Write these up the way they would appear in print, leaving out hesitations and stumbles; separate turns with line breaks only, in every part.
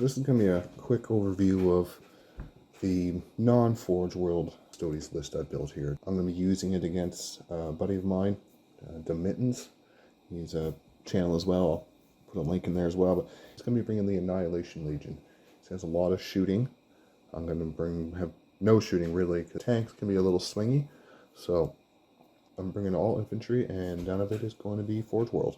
this is going to be a quick overview of the non-Forge World Custodes list I built here. I'm going to be using it against a buddy of mine, DaMittens. He's a channel as well. I'll put a link in there as well. But he's going to be bringing the Annihilation Legion. He has a lot of shooting. I'm going to have no shooting really, because tanks can be a little swingy. So I'm bringing all infantry, and none of it is going to be Forge World.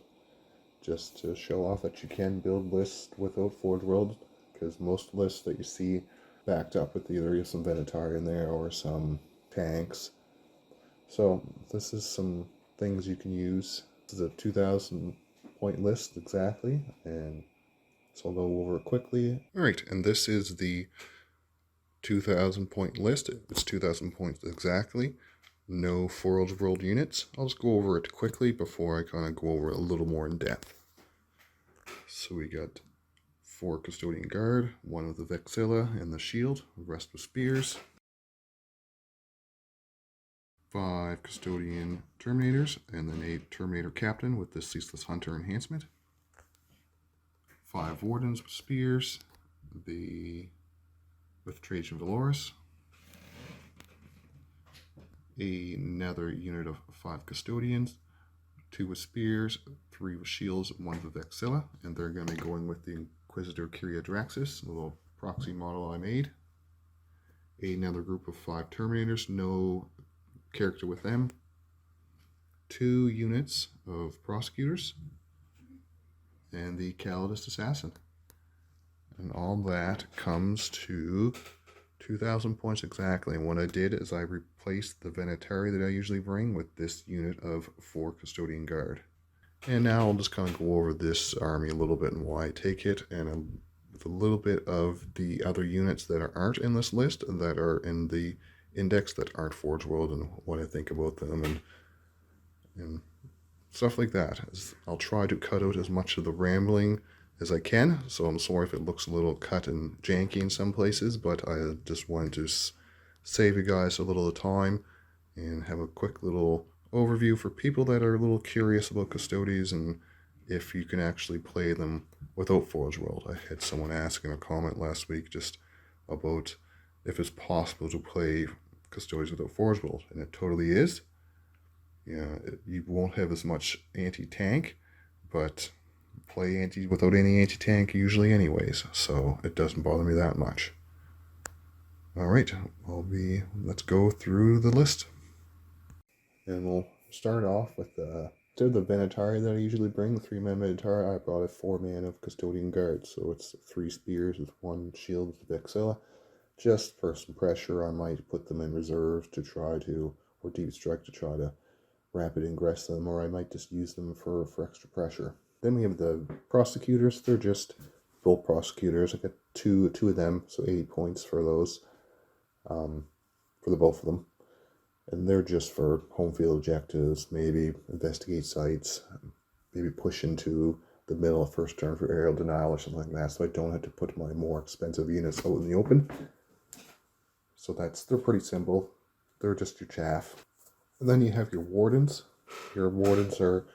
Just to show off that you can build lists without Forge World, because most lists that you see backed up with either some Venatori in there or some tanks. So this is some things you can use. This is a 2,000 point list exactly, and so I'll go over it quickly. Alright, and this is the 2,000 point list. It's 2,000 points exactly. No Forge World units. I'll just go over it quickly before I kind of go over it a little more in depth. So we got 4 Custodian Guard, 1 with the Vexilla and the shield, the rest with spears. 5 Custodian Terminators, and then a Terminator Captain with the Ceaseless Hunter enhancement. 5 Wardens with spears, with Trajan Valoris. Another unit of 5 Custodians, 2 with spears, 3 with shields, 1 with Vexilla, and they're going to be going with the Inquisitor Draxis, a little proxy model I made. Another group of 5 Terminators, no character with them. 2 units of Prosecutors, and the Custodes Assassin. And all that comes to 2,000 points exactly. And what I did is I replaced the Venatori that I usually bring with this unit of 4 Custodian Guard. And now I'll just kind of go over this army a little bit and why I take it, and with a little bit of the other units that aren't in this list, that are in the index that aren't Forge World, and what I think about them, and stuff like that. I'll try to cut out as much of the rambling as I can, so I'm sorry if it looks a little cut and janky in some places, but I just wanted to save you guys a little time and have a quick little overview for people that are a little curious about Custodes and if you can actually play them without Forge World. I had someone ask in a comment last week just about if it's possible to play Custodes without Forge World, and it totally is. Yeah, you won't have as much anti-tank, but play without any anti-tank usually anyways, so it doesn't bother me that much. Alright, let's go through the list. And we'll start off with instead of the Venatori that I usually bring, the 3-man Venatori, I brought a 4-man of Custodian Guard, so it's 3 spears with 1 shield with the Vexilla. Just for some pressure, I might put them in reserve to try to, or deep strike to try to rapid ingress them, or I might just use them for extra pressure. Then we have the Prosecutors. They're just full Prosecutors. I got two of them, so 80 points for those, for the both of them. And they're just for home field objectives, maybe investigate sites, maybe push into the middle of first turn for aerial denial or something like that, so I don't have to put my more expensive units out in the open. So they're pretty simple. They're just your chaff. And then you have your Wardens. Your Wardens are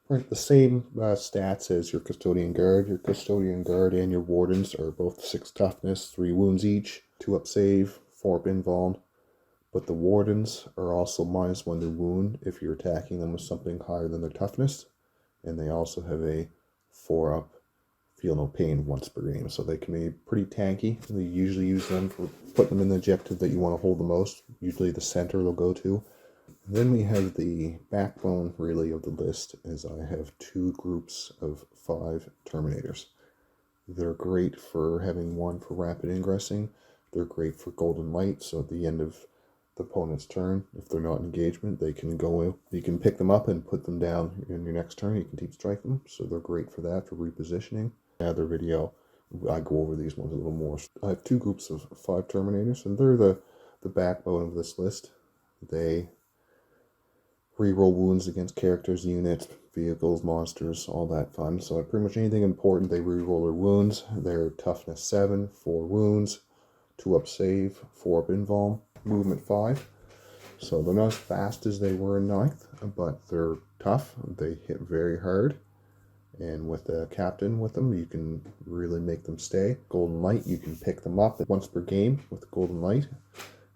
the same stats as your Custodian Guard. Your Custodian Guard and your Wardens are both 6 toughness, 3 wounds each, 2 up save, 4 up invuln. But the Wardens are also -1 to wound if you're attacking them with something higher than their toughness. And they also have a 4 up feel no pain once per game. So they can be pretty tanky. They usually use them for putting them in the objective that you want to hold the most. Usually the center they'll go to. And then we have the backbone really of the list, as I have 2 groups of 5 Terminators. They're great for having 1 for rapid ingressing. They're great for golden light, so at the end of the opponent's turn, if they're not in engagement, they can go, you can pick them up and put them down in your next turn. You can deep strike them, so they're great for that, for repositioning. Another video, I go over these ones a little more. I have 2 groups of 5 Terminators, and they're the backbone of this list. They reroll wounds against characters, units, vehicles, monsters, all that fun. So pretty much anything important, they reroll their wounds. They're toughness 7, 4 wounds, 2 up save, 4 up invuln, movement 5. So they're not as fast as they were in 9th, but they're tough. They hit very hard. And with a captain with them, you can really make them stay. Golden Light, you can pick them up once per game with Golden Light.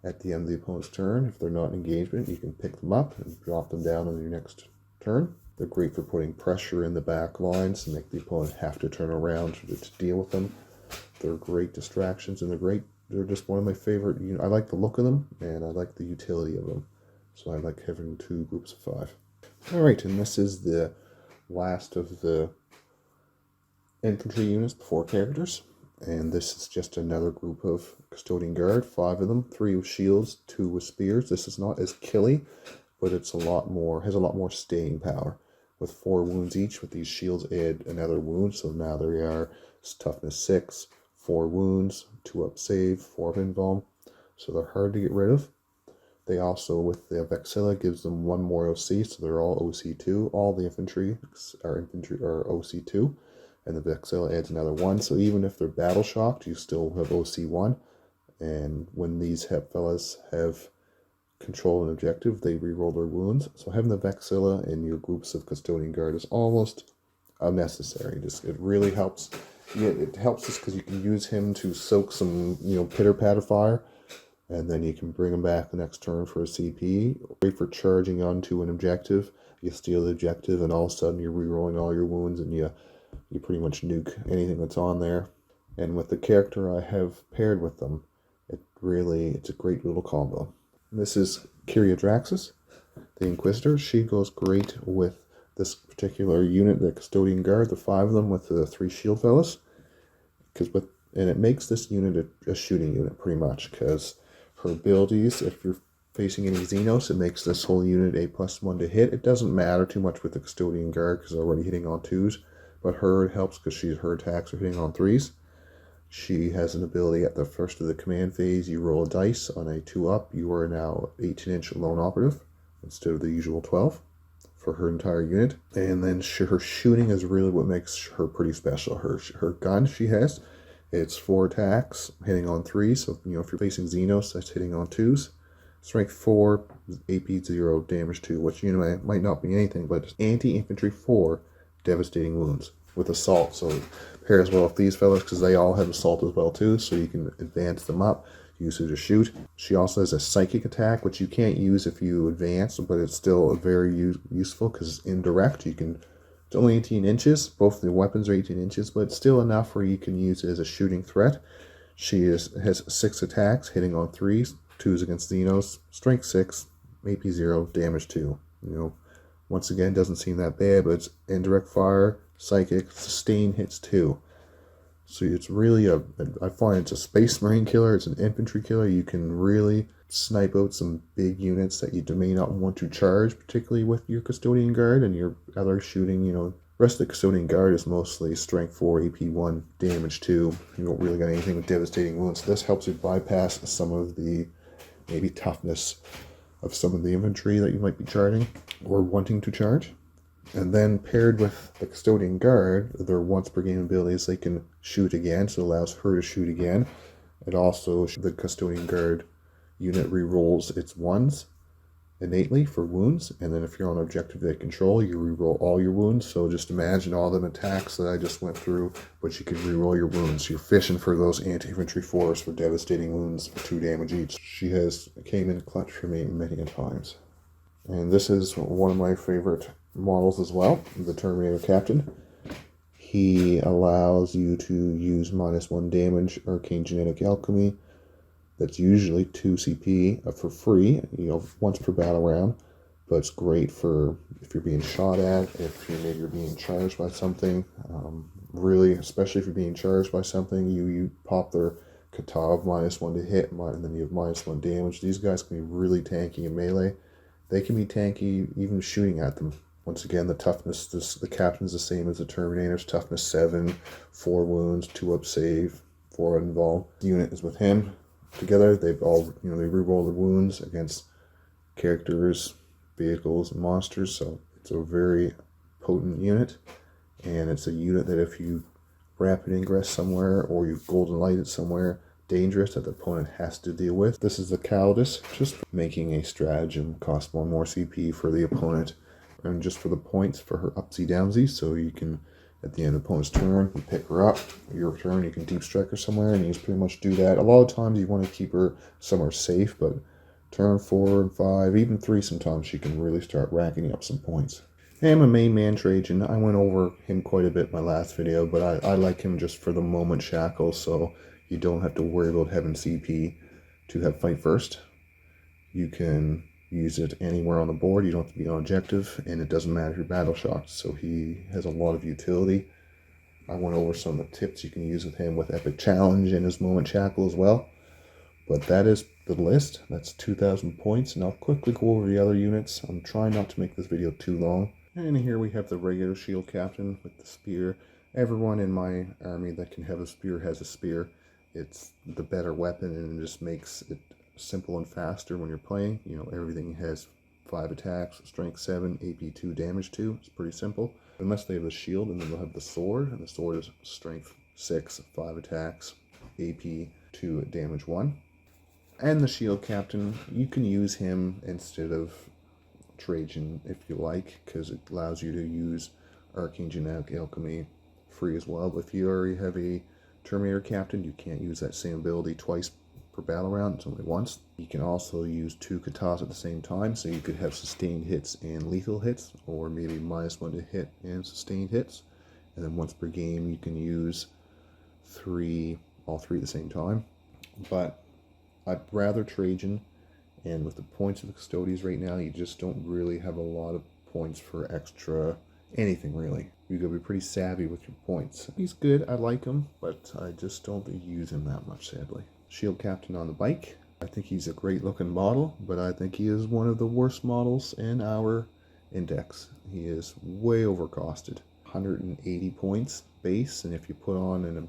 At the end of the opponent's turn, if they're not in engagement, you can pick them up and drop them down on your next turn. They're great for putting pressure in the back lines to make the opponent have to turn around to deal with them. They're great distractions, and they're just one of my favorite. I like the look of them, and I like the utility of them. So I like having 2 groups of 5. All right, and this is the last of the infantry units before characters, and this is just another group of Custodian Guard, 5 of them, 3 with shields, 2 with spears. This is not as killy, but it's has a lot more staying power. With 4 wounds each, with these shields add another wound, so now they are toughness 6, 4 wounds, 2 up save, 4 up invuln, so they're hard to get rid of. They also, with the Vexilla, gives them 1 more OC, so they're all OC2. All the infantry are OC2, and the Vexilla adds another 1. So even if they're battle shocked, you still have OC1. And when these fellas have control and objective, they reroll their wounds. So having the Vexilla in your groups of Custodian Guard is almost unnecessary. It really helps. Yeah, it helps us because you can use him to soak some, pitter patter fire. And then you can bring them back the next turn for a CP. Wait for charging onto an objective. You steal the objective, and all of a sudden you're rerolling all your wounds, and you pretty much nuke anything that's on there. And with the character I have paired with them, it's a great little combo. This is Draxis, the Inquisitor. She goes great with this particular unit, the Custodian Guard, the 5 of them with the 3 shield fellas. And it makes this unit a shooting unit pretty much, because her abilities, if you're facing any Xenos, it makes this whole unit a +1 to hit. It doesn't matter too much with the Custodian Guard because they're already hitting on 2s, but it helps because her attacks are hitting on 3s. She has an ability at the first of the command phase. You roll a dice on a 2-up. You are now 18-inch lone operative instead of the usual 12 for her entire unit. And then her shooting is really what makes her pretty special. Her gun she has, it's 4 attacks, hitting on 3s. So, if you're facing Xenos, that's hitting on 2s. Strength 4, AP 0, damage 2, which, might not be anything, but it's anti-infantry 4, devastating wounds with assault. So it pairs well with these fellas because they all have assault as well too. So you can advance them up, use her to shoot. She also has a psychic attack, which you can't use if you advance, but it's still very useful because it's indirect. It's only 18 inches. Both the weapons are 18 inches, but it's still enough where you can use it as a shooting threat. She has 6 attacks, hitting on 3s, 2s against Xenos, strength 6, AP 0, damage 2. Once again, doesn't seem that bad, but it's indirect fire, psychic, sustain hits 2. So it's really I find it's a Space Marine killer, it's an infantry killer. You can really snipe out some big units that you may not want to charge, particularly with your Custodian Guard and your other shooting. The rest of the Custodian Guard is mostly strength 4, AP 1, damage 2. You don't really got anything with devastating wounds. So this helps you bypass some of the maybe toughness of some of the infantry that you might be charging or wanting to charge. And then paired with the Custodian Guard, their once per game abilities, they can shoot again, so it allows her to shoot again. It also, the Custodian Guard unit rerolls its 1s innately for wounds, and then if you're on objective they control, you reroll all your wounds. So just imagine all them attacks that I just went through, but you can reroll your wounds. You're fishing for those anti-infantry 4s for devastating wounds for 2 damage each. She came in clutch for me many a times. And this is one of my favorite models as well, the Terminator Captain. He allows you to use -1 damage Arcane Genetic Alchemy. That's usually 2 CP for free, once per battle round. But it's great for if you're being shot at, if maybe you're being charged by something. Really, especially if you're being charged by something, you pop their kata of -1 to hit, and then you have -1 damage. These guys can be really tanky in melee. They can be tanky even shooting at them. Once again, the toughness, the Captain's the same as the Terminators. Toughness 7, 4 wounds, 2 up save, 4 invuln. The unit is with him. Together, they've all, they reroll the wounds against characters, vehicles, and monsters. So it's a very potent unit. And it's a unit that if you rapid ingress somewhere or you golden light it somewhere dangerous that the opponent has to deal with. This is the Custodes, just making a stratagem cost 1 more CP for the opponent, and just for the points for her upsy downsy, so you can At the end of the opponent's turn, you pick her up. Your turn, you can deep strike her somewhere, and you just pretty much do that. A lot of times you want to keep her somewhere safe, but turn 4 and 5, even 3 sometimes, she can really start racking up some points. And I'm a main man Trajan. I went over him quite a bit in my last video, but I like him just for the moment shackle, so you don't have to worry about having CP to have fight first. You can use it anywhere on the board. You don't have to be on objective, and it doesn't matter if you're battle shocked, so he has a lot of utility. I went over some of the tips you can use with him with Epic Challenge and his Moment Shackle as well. But that is the list. That's 2,000 points, and I'll quickly go over the other units. I'm trying not to make this video too long. And here we have the regular shield captain with the spear. Everyone in my army that can have a spear has a spear. It's the better weapon, and it just makes it simple and faster when you're playing. You know, everything has 5 attacks, strength 7, AP 2, damage 2. It's pretty simple. Unless they have the shield, and then they'll have the sword, and the sword is strength 6, 5 attacks, AP 2, damage 1. And the shield captain, you can use him instead of Trajan if you like, because it allows you to use Arcane Genetic Alchemy free as well. But if you already have a Terminator Captain, you can't use that same ability twice per battle round. It's only once. You can also use 2 katas at the same time, so you could have sustained hits and lethal hits, or maybe -1 to hit and sustained hits. And then once per game, you can use all three at the same time. But I'd rather Trajan, and with the points of the Custodes right now, you just don't really have a lot of points for extra anything, really. You gotta be pretty savvy with your points. He's good, I like him, but I just don't use him that much, sadly. Shield Captain on the bike. I think he's a great looking model, but I think he is one of the worst models in our index. He is way overcosted. 180 points base, and if you put on an,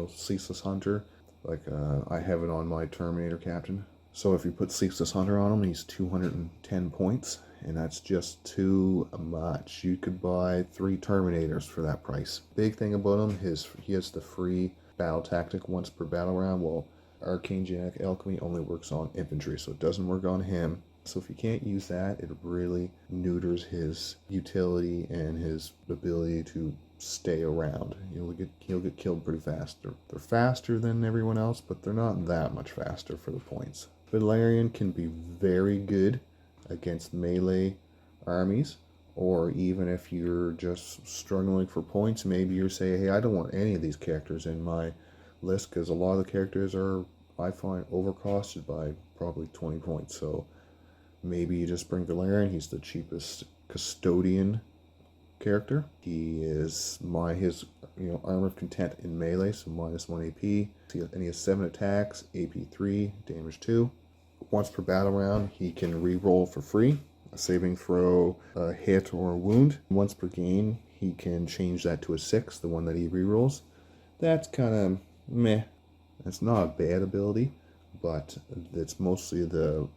Ceaseless Hunter, like I have it on my Terminator Captain. So if you put Ceaseless Hunter on him, he's 210 points, and that's just too much. You could buy 3 Terminators for that price. Big thing about him is he has the free battle tactic once per battle round. Well, Arcane Genetic Alchemy only works on infantry, so it doesn't work on him. So if you can't use that, it really neuters his utility and his ability to stay around. He'll get killed pretty fast. They're faster than everyone else, but they're not that much faster for the points. Valaran can be very good against melee armies, or even if you're just struggling for points, maybe you're saying, hey, I don't want any of these characters in my list, because a lot of the characters are, I find, overcosted by probably 20 points. So maybe you just bring Valaran. He's the cheapest custodian character. He is his Armor of Content in melee, so -1 AP. And he has 7 attacks, AP 3, damage 2. Once per battle round, he can re-roll for free a saving throw, a hit, or a wound. Once per game, he can change that to a 6, the one that he re-rolls. That's kind of meh. It's not a bad ability, but it's mostly the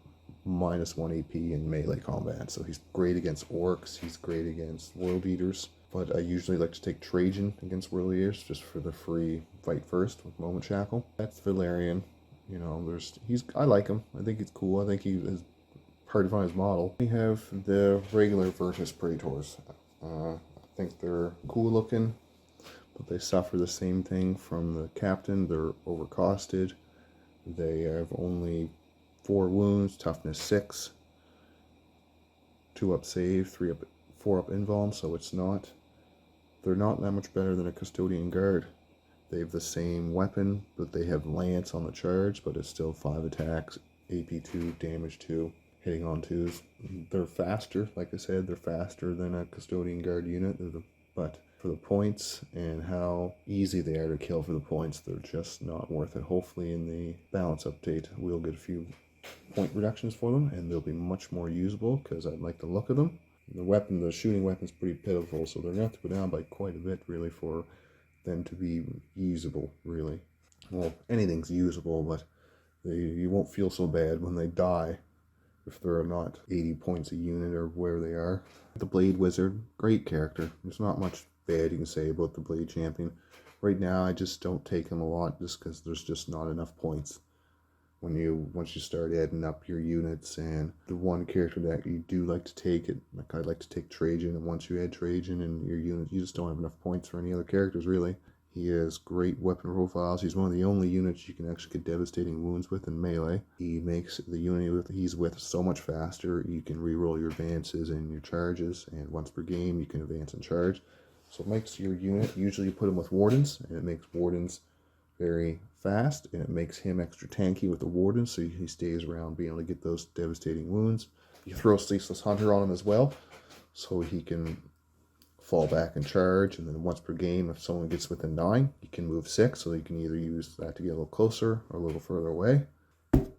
-1 AP in melee combat. So he's great against orcs, he's great against world eaters, but I usually like to take Trajan against world eaters just for the free fight first with Moment Shackle. That's Valaran. I like him. I think it's cool. I think he is hard to find his model. We have the regular Virtus Praetors. I think they're cool looking, but they suffer the same thing from the captain. They're overcosted. They have only 4 wounds, toughness 6, 2 up save, 4 up invuln, so they're not that much better than a Custodian Guard. They have the same weapon, but they have lance on the charge, but it's still 5 attacks, AP 2, damage 2, hitting on 2s. They're faster, like I said, they're faster than a Custodian Guard unit, but for the points and how easy they are to kill for the points, they're just not worth it. Hopefully in the balance update, we'll get a few point reductions for them, and they'll be much more usable, because I like the look of them. The shooting weapon's pretty pitiful, so they're going to have to go down by quite a bit, really, for them to be usable, really. Well, anything's usable, but you won't feel so bad when they die if they're not 80 points a unit or where they are. The Blade Wizard, great character. There's not much bad you can say about the Blade Champion. Right now, I just don't take him a lot just because there's just not enough points. once you start adding up your units. And the one character that you do like to take it, like I like to take Trajan, and once you add Trajan in your unit, you just don't have enough points for any other characters really. He has great weapon profiles. He's one of the only units you can actually get devastating wounds with in melee. He makes the unit he's with so much faster. You can reroll your advances and your charges, and once per game you can advance and charge. So it makes your unit, usually you put him with Wardens, and it makes Wardens very fast, and it makes him extra tanky with the Wardens, so he stays around being able to get those devastating wounds. You throw Ceaseless Hunter on him as well, so he can fall back and charge, and then once per game, if someone gets within 9, you can move 6, so you can either use that to get a little closer or a little further away.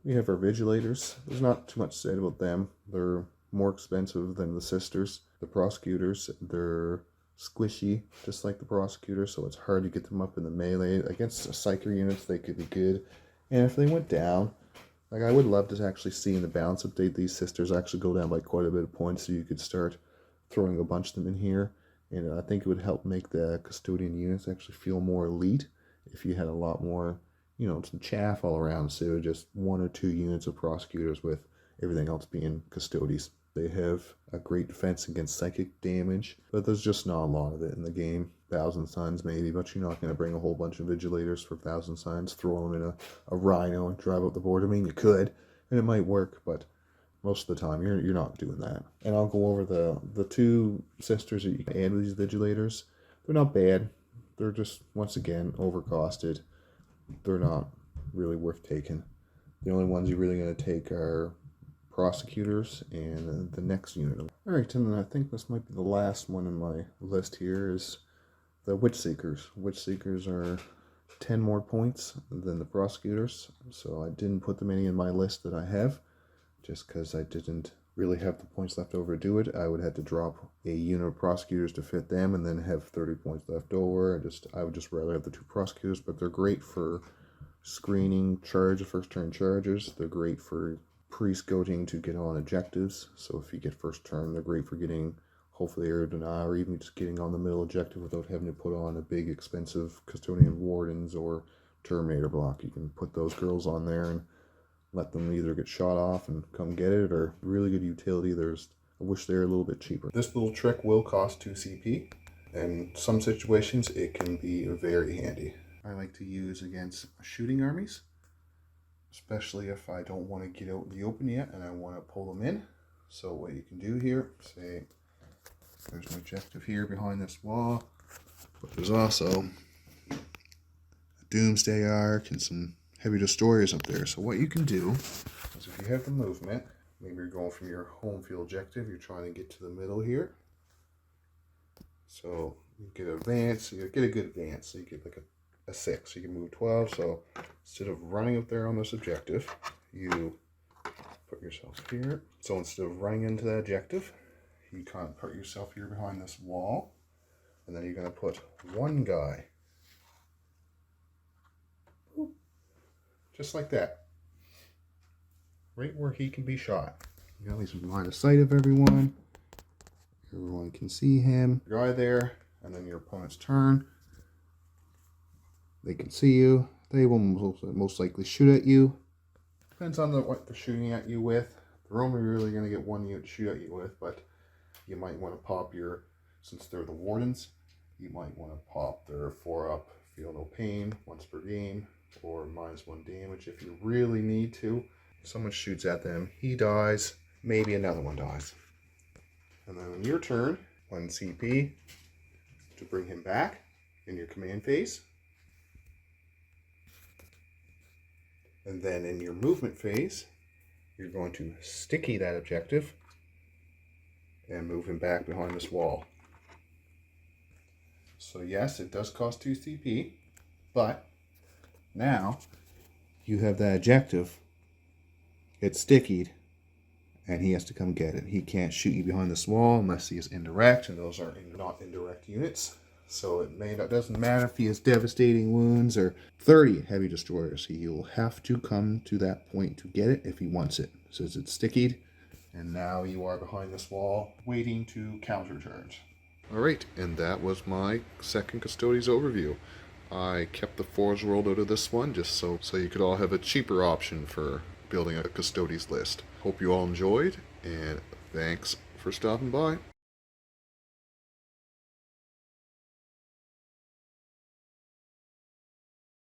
We have our Vigilators. There's not too much said about them. They're more expensive than the Sisters. The Prosecutors, they're squishy, just like the Prosecutors, so it's hard to get them up in the melee. Against Psyker units, they could be good. And if they went down, like I would love to actually see in the balance update, these Sisters actually go down by quite a bit of points, so you could start throwing a bunch of them in here. And I think it would help make the Custodian units actually feel more elite if you had a lot more, you know, some chaff all around, instead of just 1 or 2 units of Prosecutors with everything else being Custodes. They have a great defense against psychic damage, but there's just not a lot of it in the game. 1,000 Suns maybe, but you're not going to bring a whole bunch of Vigilators for 1,000 Suns, throw them in a Rhino and drive out the board. I mean, you could, and it might work, but most of the time you're not doing that. And I'll go over the 2 Sisters that you can add with these Vigilators. They're not bad. They're just, once again, overcosted. They're not really worth taking. The only ones you're really going to take are Prosecutors and the next unit. Alright, and then I think this might be the last one in my list here is the Witch Seekers. Witch Seekers are 10 more points than the Prosecutors, so I didn't put them any in my list that I have, just because I didn't really have the points left over to do it. I would have to drop a unit of Prosecutors to fit them and then have 30 points left over. I would just rather have the 2 Prosecutors, but they're great for screening first turn charges. They're great for pre-scouting to get on objectives. So if you get first turn, they're great for getting hopefully area deny, or even just getting on the middle objective without having to put on a big expensive Custodian Wardens or Terminator block. You can put those girls on there and let them either get shot off and come get it, or really good utility. I wish they were a little bit cheaper. This little trick will cost 2 CP, and in some situations it can be very handy. I like to use against shooting armies, especially if I don't want to get out in the open yet and I want to pull them in. So what you can do here, say there's an objective here behind this wall, but there's also a Doomsday Ark and some heavy destroyers up there. So what you can do is, if you have the movement, maybe you're going from your home field objective, you're trying to get to the middle here. So you get an advance, you get a good advance, so you get like a 6, you can move 12. So instead of running up there on this objective, you put yourself here. So instead of running into that objective, you kind of put yourself here behind this wall, and then you're going to put one guy, just like that, right where he can be shot. You know, he's in line of sight of everyone. Everyone can see him. Guy there, and then your opponent's turn. They can see you. They will most likely shoot at you. Depends on what they're shooting at you with. They're only really going to get one unit to shoot at you with, but you might want to pop since they're the Wardens, you might want to pop their 4-up, feel no pain, once per game, or -1 damage if you really need to. Someone shoots at them, he dies, maybe another one dies. And then on your turn, 1 CP to bring him back in your command phase. And then in your movement phase, you're going to sticky that objective and move him back behind this wall. So yes, it does cost 2 CP, but now you have that objective, it's stickied, and he has to come get it. He can't shoot you behind this wall unless he is indirect, and those are not indirect units. So it doesn't matter if he has devastating wounds or 30 heavy destroyers. He will have to come to that point to get it if he wants it. So it's stickied, and now you are behind this wall waiting to countercharge. Alright, and that was my second Custodes overview. I kept the Forge World out of this one just so you could all have a cheaper option for building a Custodes list. Hope you all enjoyed, and thanks for stopping by.